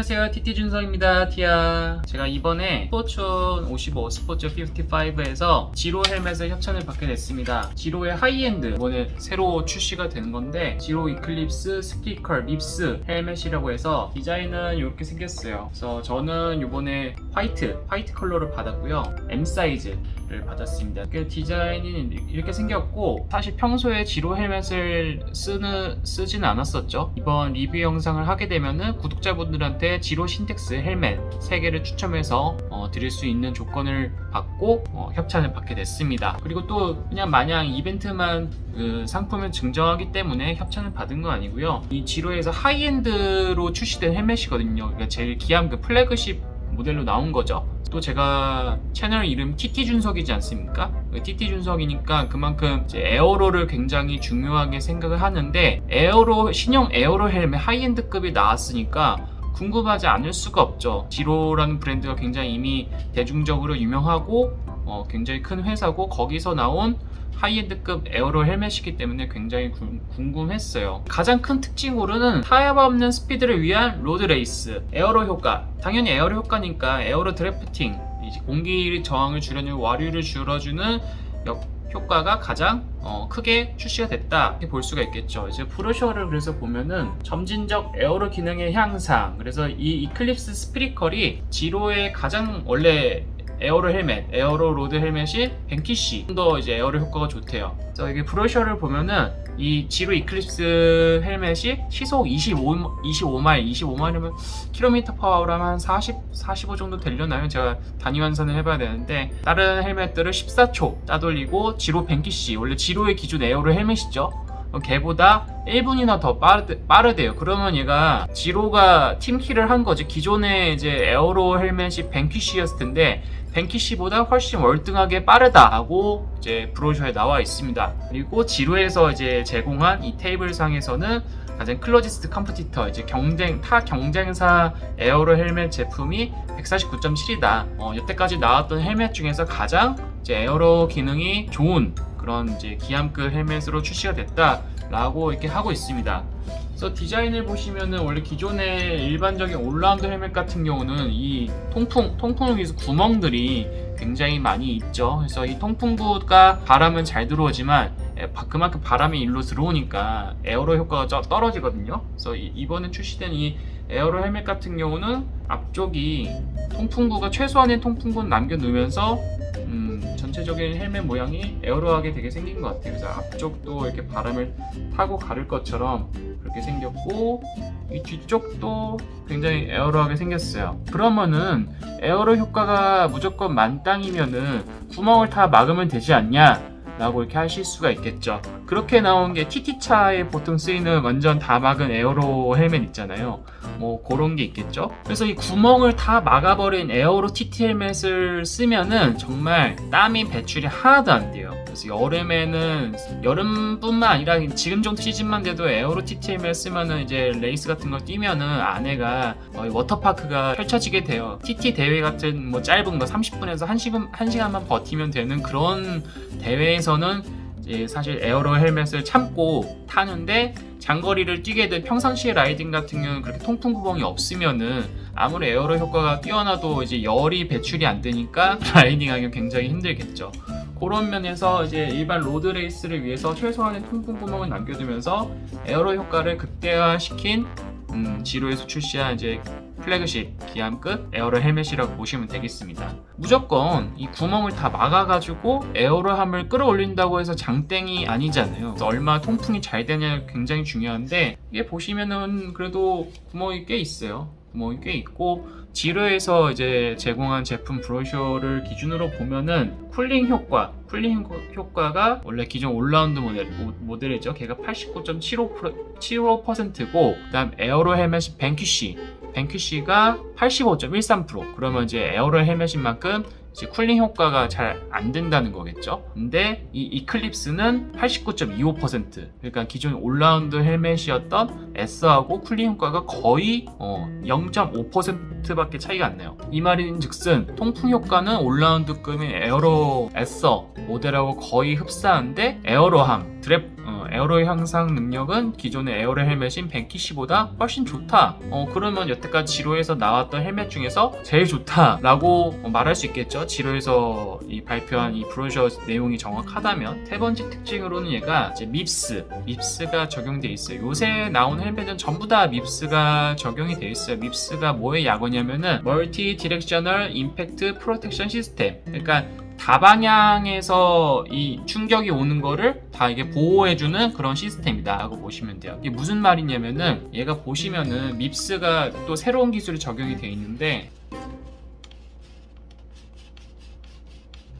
안녕하세요, TT 준성입니다. 티아. 제가 이번에 스포츠온 55 스포츠 55에서 지로 헬멧을 협찬을 받게 됐습니다. 지로의 하이엔드 이번에 새로 출시가 된 건데 지로 이클립스 스피커 립스 헬멧이라고 해서 디자인은 이렇게 생겼어요. 그래서 저는 이번에 화이트 컬러를 받았고요. M 사이즈를 받았습니다. 디자인이 이렇게 생겼고, 사실 평소에 지로 헬멧을 쓰지는 않았었죠. 이번 리뷰 영상을 하게 되면은 구독자분들한테 지로 신텍스 헬멧 3개를 추첨해서 드릴 수 있는 조건을 받고 협찬을 받게 됐습니다. 그리고 또 그냥 마냥 이벤트만 상품을 증정하기 때문에 협찬을 받은 건 아니고요. 이 지로에서 하이엔드로 출시된 헬멧이거든요. 그러니까 제일 기암 플래그십 모델로 나온 거죠. 또 제가 채널 이름 TT 준석이지 않습니까? TT 준석이니까 그만큼 이제 에어로를 굉장히 중요하게 생각을 하는데, 신형 에어로 헬멧 하이엔드급이 나왔으니까 궁금하지 않을 수가 없죠. 지로라는 브랜드가 굉장히 이미 대중적으로 유명하고 굉장히 큰 회사고, 거기서 나온 하이엔드급 에어로 헬멧이기 때문에 굉장히 궁금했어요. 가장 큰 특징으로는 타협 없는 스피드를 위한 로드 레이스, 에어로 효과. 당연히 에어로 효과니까 에어로 드래프팅, 공기 저항을 줄여주는, 와류를 줄여주는 효과가 가장 크게 출시가 됐다 이렇게 볼 수가 있겠죠. 이제 브로셔를 그래서 보면은 점진적 에어로 기능의 향상, 그래서 이 이클립스 스피리컬이 지로의 가장 원래 에어로 헬멧, 에어로 로드 헬멧이 벤키시 좀 더 이제 에어로 효과가 좋대요. 그래서 이게 브로셔를 보면은 이 지로 이클립스 헬멧이 시속 25마일이면 킬로미터 파워라면 한 45 정도 되려나요? 제가 단위 환산을 해봐야 되는데, 다른 헬멧들을 14초 따돌리고, 지로 벤키시, 원래 지로의 기존 에어로 헬멧이죠. 걔보다 1분이나 더 빠르대요. 그러면 얘가 지로가 팀킬을 한 거지. 기존에 이제 에어로 헬멧이 벤키시였을 텐데 벤키시보다 훨씬 월등하게 빠르다고 이제 브로셔에 나와 있습니다. 그리고 지로에서 이제 제공한 이 테이블상에서는 가장 클로지스트 컴피티터, 이제 타 경쟁사 에어로 헬멧 제품이 149.7이다. 여태까지 나왔던 헬멧 중에서 가장 이제 에어로 기능이 좋은 그런 이제 기암급 헬멧으로 출시가 됐다라고 이렇게 하고 있습니다. 그래서 디자인을 보시면은 원래 기존의 일반적인 올라운드 헬멧 같은 경우는 이 통풍을 위해서 구멍들이 굉장히 많이 있죠. 그래서 이 통풍구가 바람은 잘 들어오지만 그만큼 바람이 일로 들어오니까 에어로 효과가 떨어지거든요. 그래서 이번에 출시된 이 에어로 헬멧 같은 경우는 앞쪽이 최소한의 통풍구는 남겨놓으면서 전체적인 헬멧 모양이 에어로하게 되게 생긴 것 같아요. 그래서 앞쪽도 이렇게 바람을 타고 가를 것처럼 그렇게 생겼고, 이 뒤쪽도 굉장히 에어로하게 생겼어요. 그러면은 에어로 효과가 무조건 만땅이면은 구멍을 다 막으면 되지 않냐 라고 이렇게 하실 수가 있겠죠. 그렇게 나온 게 TT차에 보통 쓰이는 완전 다 막은 에어로 헬멧 있잖아요. 뭐 그런 게 있겠죠. 그래서 이 구멍을 다 막아버린 에어로 TT 헬멧을 쓰면은 정말 땀이 배출이 하나도 안 돼요. 그래서 여름뿐만 아니라 지금 정도 시즌만 돼도 에어로 TT 헬멧 쓰면은 이제 레이스 같은 걸 뛰면은 안에가 워터파크가 펼쳐지게 돼요. TT 대회 같은 뭐 짧은 거 30분에서 1시간만 버티면 되는 그런 대회에서는 이제 사실 에어로 헬멧을 참고 타는데, 장거리를 뛰게 된 평상시에 라이딩 같은 경우는 그렇게 통풍 구멍이 없으면은 아무리 에어로 효과가 뛰어나도 이제 열이 배출이 안 되니까 라이딩하기 굉장히 힘들겠죠. 그런 면에서 이제 일반 로드 레이스를 위해서 최소한의 통풍 구멍을 남겨두면서 에어로 효과를 극대화시킨 지로에서 출시한 이제 플래그십 기암급 에어로 헬멧이라고 보시면 되겠습니다. 무조건 이 구멍을 다 막아가지고 에어로함을 끌어올린다고 해서 장땡이 아니잖아요. 그래서 얼마나 통풍이 잘 되냐 굉장히 중요한데, 이게 보시면은 그래도 구멍이 꽤 있어요. 구멍이 꽤 있고, 지로에서 이제 제공한 제품 브로셔를 기준으로 보면은 쿨링 효과가 원래 기존 올라운드 모델이죠. 걔가 89.75%고, 그다음 에어로 헬멧이 벤큐시가 85.13%. 그러면 이제 에어로 헬멧인 만큼 이제 쿨링 효과가 잘 안 된다는 거겠죠. 근데 이 이클립스는 89.25%. 그러니까 기존 올라운드 헬멧이었던 S하고 쿨링 효과가 거의 0.5%밖에 차이가 안 나요. 이 말인즉슨 통풍 효과는 올라운드급인 에어로 S 모델하고 거의 흡사한데, 에어로함 에어로 향상 능력은 기존의 에어로 헬멧인 벤키시보다 훨씬 좋다. 그러면 여태까지 지로에서 나왔던 헬멧 중에서 제일 좋다라고 말할 수 있겠죠. 지로에서 발표한 이 브로셔 내용이 정확하다면. 세 번째 특징으로는 얘가 이제 밉스가 적용돼 있어요. 요새 나온 헬멧은 전부 다 밉스가 적용이 돼 있어요. 밉스가 뭐의 약어냐면은 멀티 디렉셔널 임팩트 프로텍션 시스템. 그러니까 다방향에서 이 충격이 오는 거를 다 이게 보호해주는 그런 시스템이다 라고 보시면 돼요. 이게 무슨 말이냐면은 얘가 보시면은 밉스가 또 새로운 기술이 적용이 돼 있는데,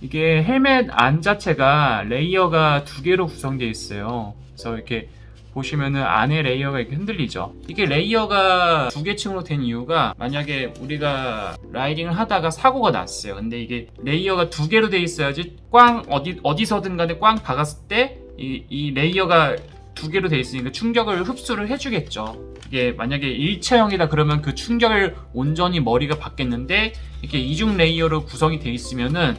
이게 헬멧 안 자체가 레이어가 두 개로 구성되어 있어요. 그래서 이렇게 보시면은 안에 레이어가 이렇게 흔들리죠. 이게 레이어가 두 개 층으로 된 이유가, 만약에 우리가 라이딩을 하다가 사고가 났어요. 근데 이게 레이어가 두 개로 돼 있어야지 꽝 어디서든 간에 꽝 박았을 때 이 레이어가 두 개로 돼 있으니까 충격을 흡수를 해주겠죠. 이게 만약에 일체형이다 그러면 그 충격을 온전히 머리가 받겠는데, 이렇게 이중 레이어로 구성이 돼 있으면은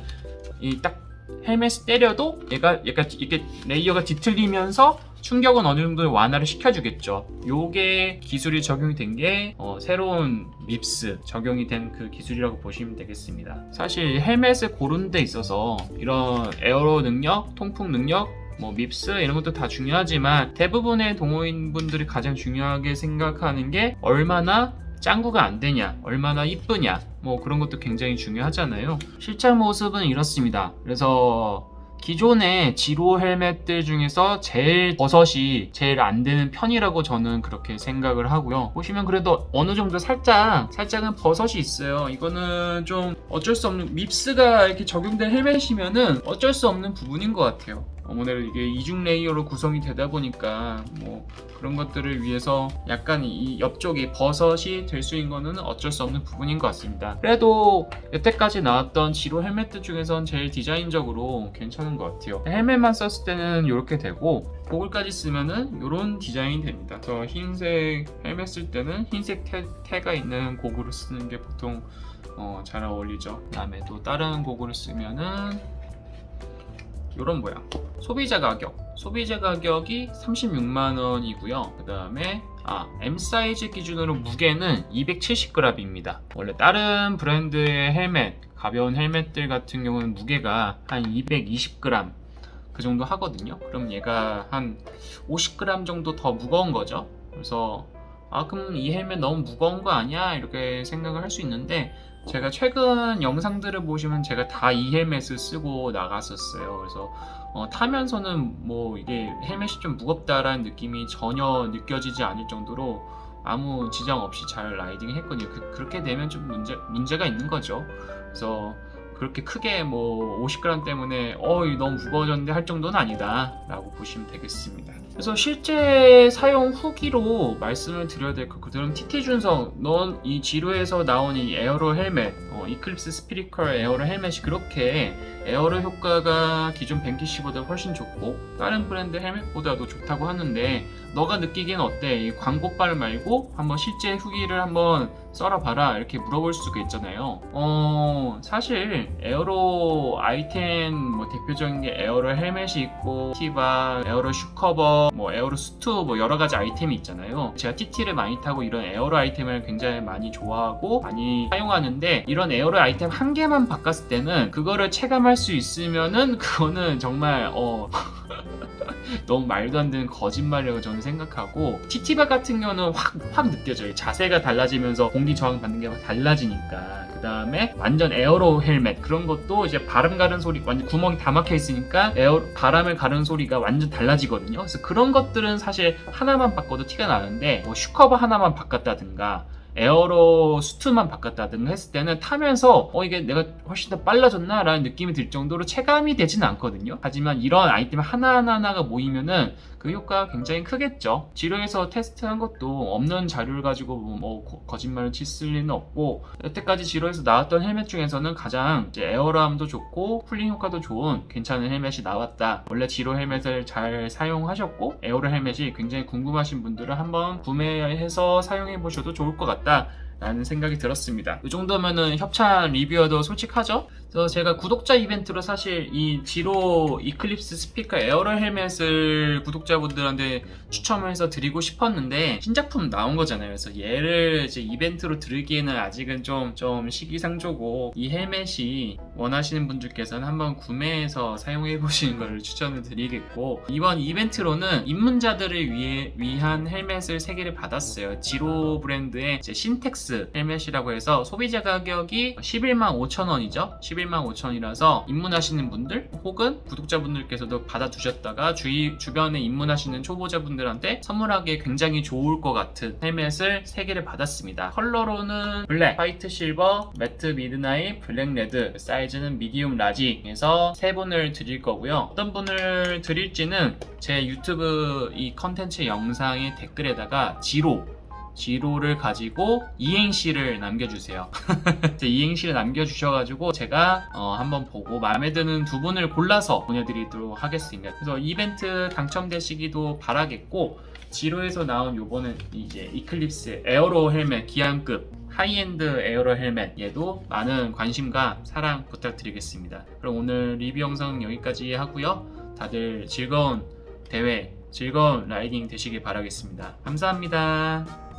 이 딱 헬멧을 때려도 얘가 약간 이렇게 레이어가 뒤틀리면서 충격은 어느 정도 완화를 시켜주겠죠. 요게 기술이 적용이 된 게 새로운 밉스 적용이 된 그 기술이라고 보시면 되겠습니다. 사실 헬멧을 고르는 데 있어서 이런 에어로 능력, 통풍 능력, 밉스 이런 것도 다 중요하지만, 대부분의 동호인분들이 가장 중요하게 생각하는 게 얼마나 짱구가 안 되냐, 얼마나 이쁘냐, 그런 것도 굉장히 중요하잖아요. 실제 모습은 이렇습니다. 그래서 기존의 지로 헬멧들 중에서 버섯이 제일 안 되는 편이라고 저는 그렇게 생각을 하고요. 보시면 그래도 어느 정도 살짝은 버섯이 있어요. 이거는 좀 어쩔 수 없는, 밉스가 이렇게 적용된 헬멧이면은 어쩔 수 없는 부분인 것 같아요. 아무래도 이게 이중 레이어로 구성이 되다 보니까 그런 것들을 위해서 약간 이 옆쪽이 버섯이 될 수 있는 거는 어쩔 수 없는 부분인 것 같습니다. 그래도 여태까지 나왔던 지로 헬멧들 중에선 제일 디자인적으로 괜찮은 것 같아요. 헬멧만 썼을 때는 이렇게 되고, 고글까지 쓰면은 이런 디자인이 됩니다. 그래서 흰색 헬멧 쓸 때는 흰색 태가 있는 고글을 쓰는 게 보통 잘 어울리죠. 그 다음에 또 다른 고글을 쓰면은 이런 모양. 소비자 가격이 36만원이고요. 그 다음에 M 사이즈 기준으로 무게는 270g입니다. 원래 다른 브랜드의 헬멧, 가벼운 헬멧들 같은 경우는 무게가 한 220g 그 정도 하거든요. 그럼 얘가 한 50g 정도 더 무거운 거죠. 그래서 그럼 이 헬멧 너무 무거운 거 아니야? 이렇게 생각을 할 수 있는데, 제가 최근 영상들을 보시면 제가 다 이 헬멧을 쓰고 나갔었어요. 그래서 타면서는 이게 헬멧이 좀 무겁다라는 느낌이 전혀 느껴지지 않을 정도로 아무 지장 없이 잘 라이딩을 했거든요. 그렇게 되면 좀 문제가 있는 거죠. 그래서 그렇게 크게 50g 때문에 너무 무거워졌는데 할 정도는 아니다 라고 보시면 되겠습니다. 그래서 실제 사용 후기로 말씀을 드려야 될 것, 그들은 TT 준성, 이 지로에서 나온 이 에어로 헬멧, 이클립스 스피리컬 에어로 헬멧이 그렇게 에어로 효과가 기존 벤키시보다 훨씬 좋고 다른 브랜드 헬멧보다도 좋다고 하는데, 너가 느끼기엔 어때? 이 광고빨 말고 한번 실제 후기를 한번 써라봐라 이렇게 물어볼 수가 있잖아요. 사실 에어로 아이템 대표적인 게 에어로 헬멧이 있고, 티바, 에어로 슈커버, 에어로 수트, 여러 가지 아이템이 있잖아요. 제가 TT를 많이 타고 이런 에어로 아이템을 굉장히 많이 좋아하고 많이 사용하는데, 이런 에어로 아이템 한 개만 바꿨을 때는 그거를 체감할 수 있으면은 그거는 정말 너무 말도 안 되는 거짓말이라고 저는 생각하고, TT바 같은 경우는 확 느껴져요. 자세가 달라지면서 공기 저항 받는 게 달라지니까. 그 다음에 완전 에어로 헬멧, 그런 것도 이제 바람 가는 소리, 완전 구멍이 다 막혀 있으니까 바람을 가르는 소리가 완전 달라지거든요. 그래서 그런 것들은 사실 하나만 바꿔도 티가 나는데, 슈커버 하나만 바꿨다든가 에어로 수트만 바꿨다든가 했을 때는 타면서 이게 내가 훨씬 더 빨라졌나? 라는 느낌이 들 정도로 체감이 되진 않거든요. 하지만 이런 아이템 하나하나가 모이면은 그 효과가 굉장히 크겠죠. 지로에서 테스트한 것도 없는 자료를 가지고 거짓말을 칠 리는 없고, 여태까지 지로에서 나왔던 헬멧 중에서는 가장 이제 에어로함도 좋고 쿨링 효과도 좋은 괜찮은 헬멧이 나왔다. 원래 지로 헬멧을 잘 사용하셨고 에어로 헬멧이 굉장히 궁금하신 분들은 한번 구매해서 사용해 보셔도 좋을 것 같다 라는 생각이 들었습니다. 이 정도면은 협찬 리뷰어도 솔직하죠? 그래서 제가 구독자 이벤트로 사실 이 지로 이클립스 스피커 에어럴 헬멧을 구독자분들한테 추첨해서 드리고 싶었는데 신작품 나온 거잖아요. 그래서 얘를 이제 이벤트로 드리기에는 아직은 좀 시기상조고, 이 헬멧이 원하시는 분들께서는 한번 구매해서 사용해 보시는 것을 추천을 드리겠고, 이번 이벤트로는 입문자들을 위한 헬멧을 3개를 받았어요. 지로 브랜드의 이제 신텍스 헬멧이라고 해서 소비자 가격이 115,000원이죠. 115,000원이라서 입문하시는 분들 혹은 구독자분들께서도 받아두셨다가 주변에 입문하시는 초보자분들한테 선물하기에 굉장히 좋을 것 같은 헬멧을 3개를 받았습니다. 컬러로는 블랙, 화이트 실버, 매트 미드나잇, 블랙 레드, 사이즈는 미디움 라지에서 3분을 드릴 거고요. 어떤 분을 드릴지는 제 유튜브 이 컨텐츠 영상의 댓글에다가 지로를 가지고 이행시를 남겨주세요. 이행시를 남겨주셔가지고 제가 한번 보고 마음에 드는 2분을 골라서 보내드리도록 하겠습니다. 그래서 이벤트 당첨되시기도 바라겠고, 지로에서 나온 요거는 이제 이클립스 에어로 헬멧 기안급 하이엔드 에어로 헬멧, 얘도 많은 관심과 사랑 부탁드리겠습니다. 그럼 오늘 리뷰 영상 여기까지 하고요. 다들 즐거운 대회, 즐거운 라이딩 되시길 바라겠습니다. 감사합니다.